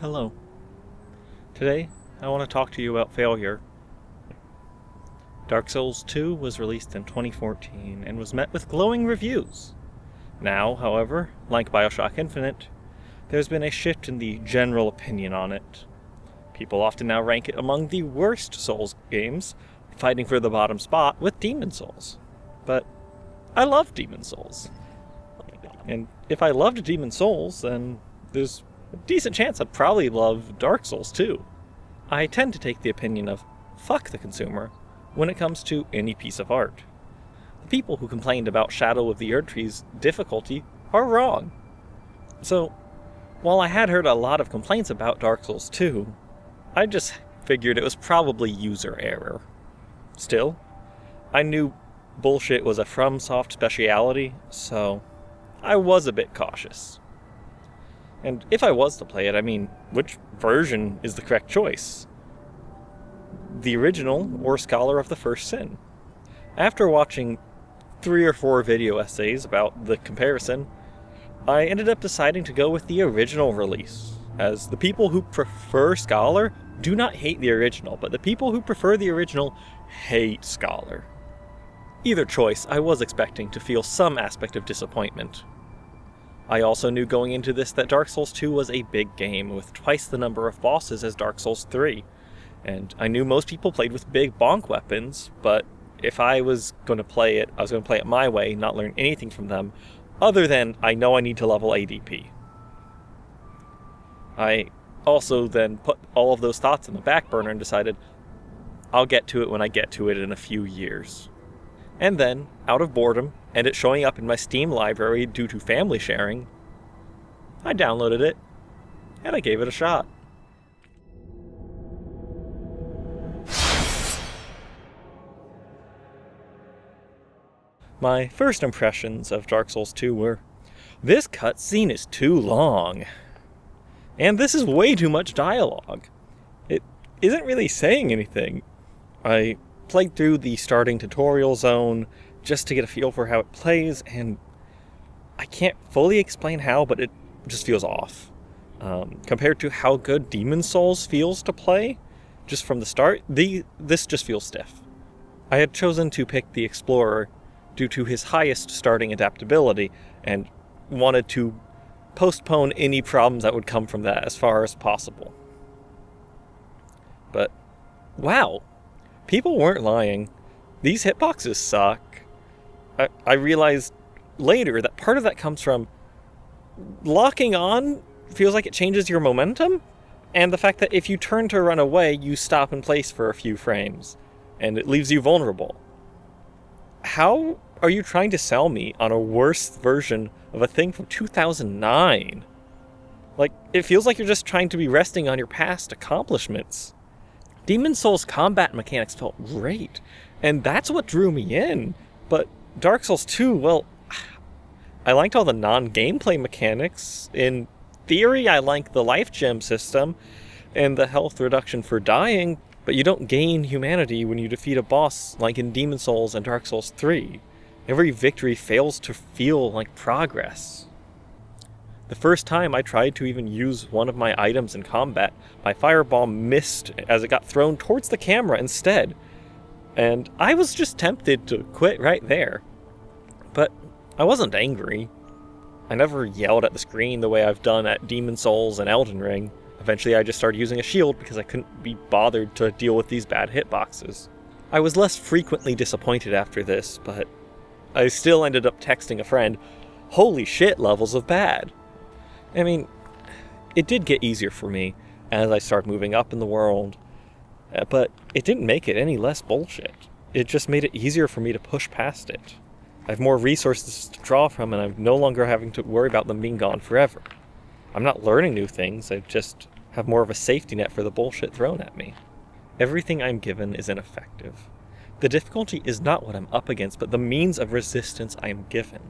Hello. Today, I want to talk to you about failure. Dark Souls 2 was released in 2014 and was met with glowing reviews. Now, however, like Bioshock Infinite, there's been a shift in the general opinion on it. People often now rank it among the worst Souls games, fighting for the bottom spot with Demon Souls. But I love Demon Souls. And if I loved Demon Souls, then there's a decent chance I'd probably love Dark Souls too. I tend to take the opinion of fuck the consumer when it comes to any piece of art. The people who complained about Shadow of the Erdtree's difficulty are wrong. So, while I had heard a lot of complaints about Dark Souls 2, I just figured it was probably user error. Still, I knew bullshit was a FromSoft speciality, so I was a bit cautious. And if I was to play it, I mean, which version is the correct choice? The original or Scholar of the First Sin? After watching 3 or 4 video essays about the comparison, I ended up deciding to go with the original release, as the people who prefer Scholar do not hate the original, but the people who prefer the original hate Scholar. Either choice, I was expecting to feel some aspect of disappointment. I also knew going into this that Dark Souls 2 was a big game with twice the number of bosses as Dark Souls 3, and I knew most people played with big bonk weapons, but if I was going to play it, I was going to play it my way, not learn anything from them, other than I know I need to level ADP. I also then put all of those thoughts in the back burner and decided I'll get to it when I get to it in a few years. And then, out of boredom, and it showing up in my Steam library due to family sharing, I downloaded it, and I gave it a shot. My first impressions of Dark Souls 2 were, this cutscene is too long. And this is way too much dialogue. It isn't really saying anything. I played through the starting tutorial zone just to get a feel for how it plays, and I can't fully explain how, but it just feels off. Compared to how good Demon Souls feels to play, just from the start, this just feels stiff. I had chosen to pick the Explorer due to his highest starting adaptability, and wanted to postpone any problems that would come from that as far as possible. But, wow, people weren't lying. These hitboxes suck. I realized later that part of that comes from locking on feels like it changes your momentum, and the fact that if you turn to run away, you stop in place for a few frames, and it leaves you vulnerable. How are you trying to sell me on a worse version of a thing from 2009? Like, it feels like you're just trying to be resting on your past accomplishments. Demon Souls combat mechanics felt great, and that's what drew me in, but Dark Souls 2, well, I liked all the non-gameplay mechanics. In theory, I like the life gem system and the health reduction for dying, but you don't gain humanity when you defeat a boss like in Demon Souls and Dark Souls 3. Every victory fails to feel like progress. The first time I tried to even use one of my items in combat, my fireball missed as it got thrown towards the camera instead, and I was just tempted to quit right there. But I wasn't angry. I never yelled at the screen the way I've done at Demon Souls and Elden Ring. Eventually I just started using a shield because I couldn't be bothered to deal with these bad hitboxes. I was less frequently disappointed after this, but I still ended up texting a friend, holy shit levels of bad. I mean, it did get easier for me as I started moving up in the world, but it didn't make it any less bullshit. It just made it easier for me to push past it. I have more resources to draw from, and I'm no longer having to worry about them being gone forever. I'm not learning new things, I just have more of a safety net for the bullshit thrown at me. Everything I'm given is ineffective. The difficulty is not what I'm up against, but the means of resistance I am given.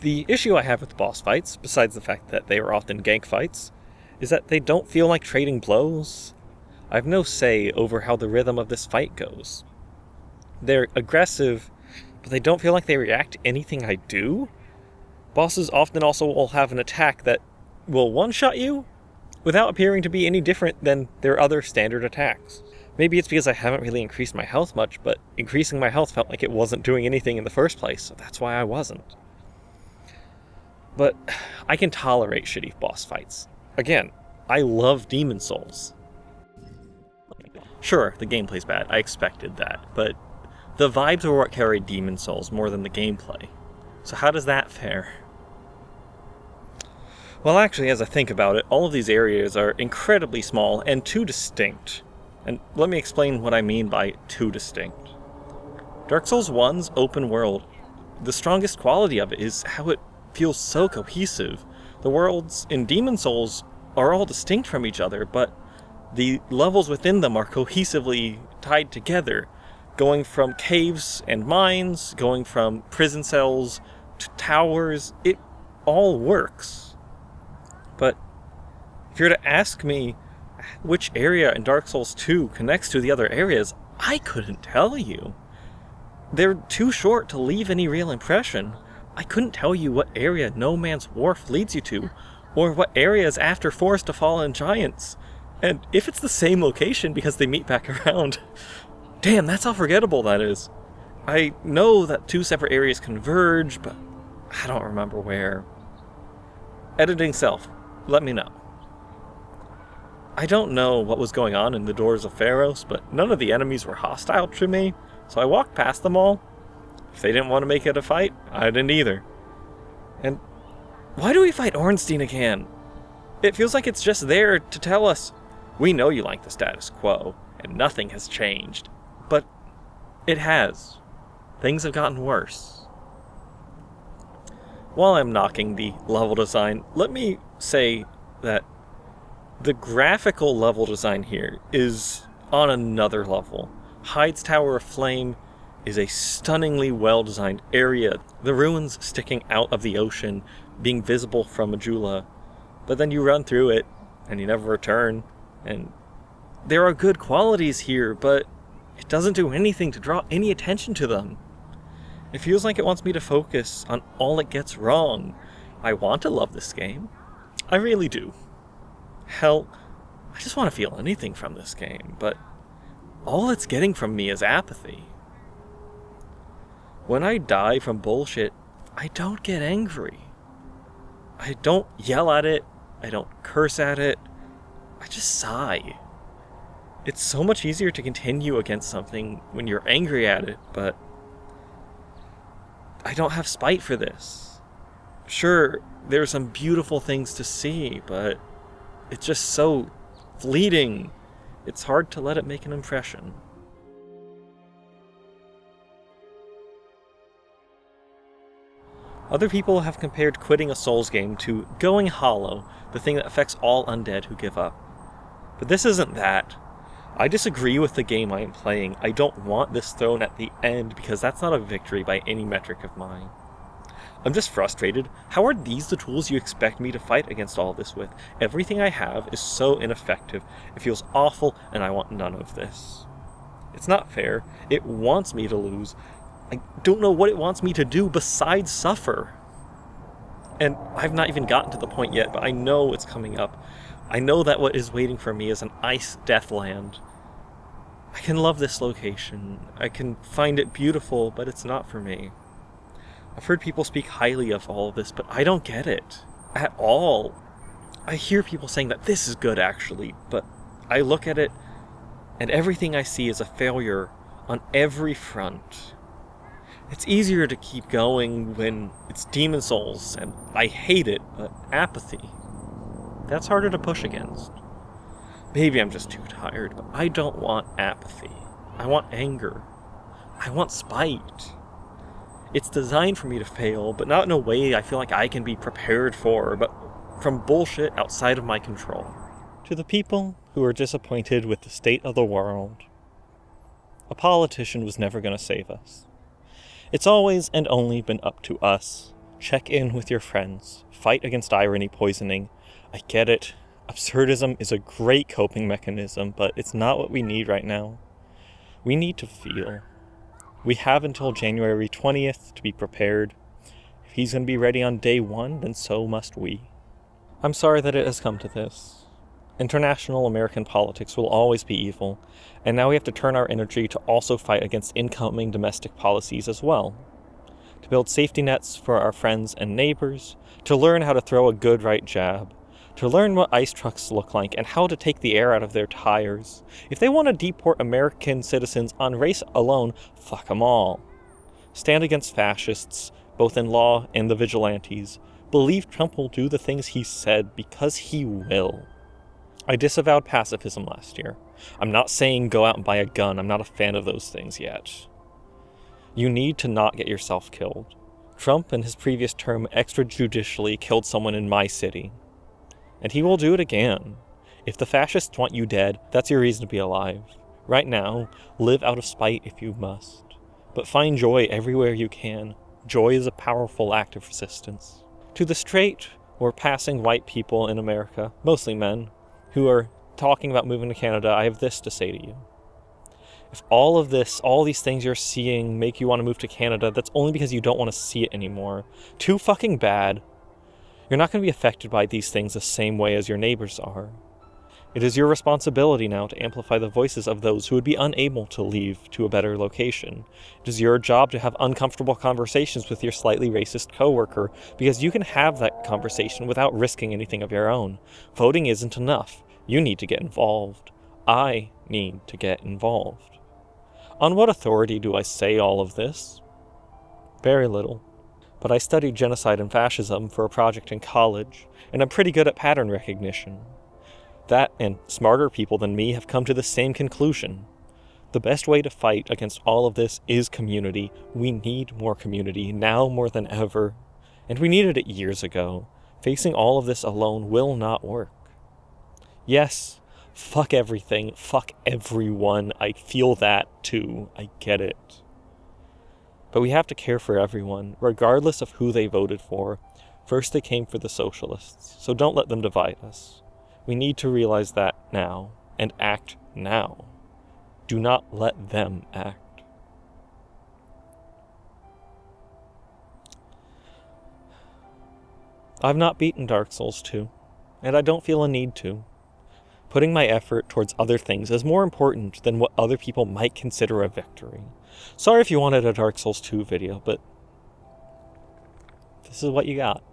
The issue I have with boss fights, besides the fact that they are often gank fights, is that they don't feel like trading blows. I have no say over how the rhythm of this fight goes. They're aggressive, but they don't feel like they react to anything I do. Bosses often also will have an attack that will one-shot you, without appearing to be any different than their other standard attacks. Maybe it's because I haven't really increased my health much, but increasing my health felt like it wasn't doing anything in the first place, so that's why I wasn't. But I can tolerate shitty boss fights. Again, I love Demon Souls. Sure, the gameplay's bad, I expected that, but the vibes were what carried Demon Souls more than the gameplay. So how does that fare? Well, actually, as I think about it, all of these areas are incredibly small and too distinct. And let me explain what I mean by too distinct. Dark Souls 1's open world, the strongest quality of it is how it feels so cohesive. The worlds in Demon Souls are all distinct from each other, but the levels within them are cohesively tied together, going from caves and mines, going from prison cells to towers. It all works. But if you're to ask me which area in Dark Souls 2 connects to the other areas, I couldn't tell you. They're too short to leave any real impression. I couldn't tell you what area No Man's Wharf leads you to, or what area is after Forest of Fallen Giants. And if it's the same location because they meet back around, damn, that's how forgettable that is. I know that two separate areas converge, but I don't remember where. Editing self, let me know. I don't know what was going on in the Doors of Pharos, but none of the enemies were hostile to me, so I walked past them all. If they didn't want to make it a fight, I didn't either. And why do we fight Ornstein again? It feels like it's just there to tell us, we know you like the status quo, and nothing has changed. But it has. Things have gotten worse. While I'm knocking the level design, let me say that the graphical level design here is on another level. Hyde's Tower of Flame is a stunningly well-designed area, the ruins sticking out of the ocean, being visible from Majula, but then you run through it, and you never return, and there are good qualities here, but it doesn't do anything to draw any attention to them. It feels like it wants me to focus on all it gets wrong. I want to love this game. I really do. Hell, I just want to feel anything from this game, but all it's getting from me is apathy. When I die from bullshit, I don't get angry. I don't yell at it, I don't curse at it, I just sigh. It's so much easier to continue against something when you're angry at it, but I don't have spite for this. Sure, there are some beautiful things to see, but it's just so fleeting. It's hard to let it make an impression. Other people have compared quitting a Souls game to going hollow, the thing that affects all undead who give up. But this isn't that. I disagree with the game I am playing. I don't want this thrown at the end because that's not a victory by any metric of mine. I'm just frustrated. How are these the tools you expect me to fight against all this with? Everything I have is so ineffective. It feels awful, and I want none of this. It's not fair. It wants me to lose. I don't know what it wants me to do besides suffer. And I've not even gotten to the point yet, but I know it's coming up. I know that what is waiting for me is an ice deathland. I can love this location. I can find it beautiful, but it's not for me. I've heard people speak highly of all of this, but I don't get it. At all. I hear people saying that this is good, actually, but I look at it, and everything I see is a failure on every front. It's easier to keep going when it's Demon Souls, and I hate it, but apathy, that's harder to push against. Maybe I'm just too tired, but I don't want apathy. I want anger. I want spite. It's designed for me to fail, but not in a way I feel like I can be prepared for, but from bullshit outside of my control. To the people who are disappointed with the state of the world, a politician was never going to save us. It's always and only been up to us. Check in with your friends. Fight against irony poisoning. I get it. Absurdism is a great coping mechanism, but it's not what we need right now. We need to feel. We have until January 20th to be prepared. If he's going to be ready on day one, then so must we. I'm sorry that it has come to this. International American politics will always be evil, and now we have to turn our energy to also fight against incoming domestic policies as well. To build safety nets for our friends and neighbors, to learn how to throw a good right jab, to learn what ice trucks look like and how to take the air out of their tires. If they want to deport American citizens on race alone, fuck them all. Stand against fascists, both in law and the vigilantes. Believe Trump will do the things he said because he will. I disavowed pacifism last year. I'm not saying go out and buy a gun. I'm not a fan of those things yet. You need to not get yourself killed. Trump in his previous term extrajudicially killed someone in my city. And he will do it again. If the fascists want you dead, that's your reason to be alive. Right now, live out of spite if you must. But find joy everywhere you can. Joy is a powerful act of resistance. To the straight or passing white people in America, mostly men, who are talking about moving to Canada, I have this to say to you. If all these things you're seeing make you want to move to Canada, that's only because you don't want to see it anymore. Too fucking bad. You're not going to be affected by these things the same way as your neighbors are. It is your responsibility now to amplify the voices of those who would be unable to leave to a better location. It is your job to have uncomfortable conversations with your slightly racist coworker, because you can have that conversation without risking anything of your own. Voting isn't enough. You need to get involved. I need to get involved. On what authority do I say all of this? Very little. But I studied genocide and fascism for a project in college, and I'm pretty good at pattern recognition. That and smarter people than me have come to the same conclusion. The best way to fight against all of this is community. We need more community, now more than ever. And we needed it years ago. Facing all of this alone will not work. Yes, fuck everything, fuck everyone. I feel that too. I get it. But we have to care for everyone, regardless of who they voted for. First they came for the socialists, so don't let them divide us. We need to realize that now, and act now. Do not let them act. I've not beaten Dark Souls 2, and I don't feel a need to. Putting my effort towards other things is more important than what other people might consider a victory. Sorry if you wanted a Dark Souls 2 video, but this is what you got.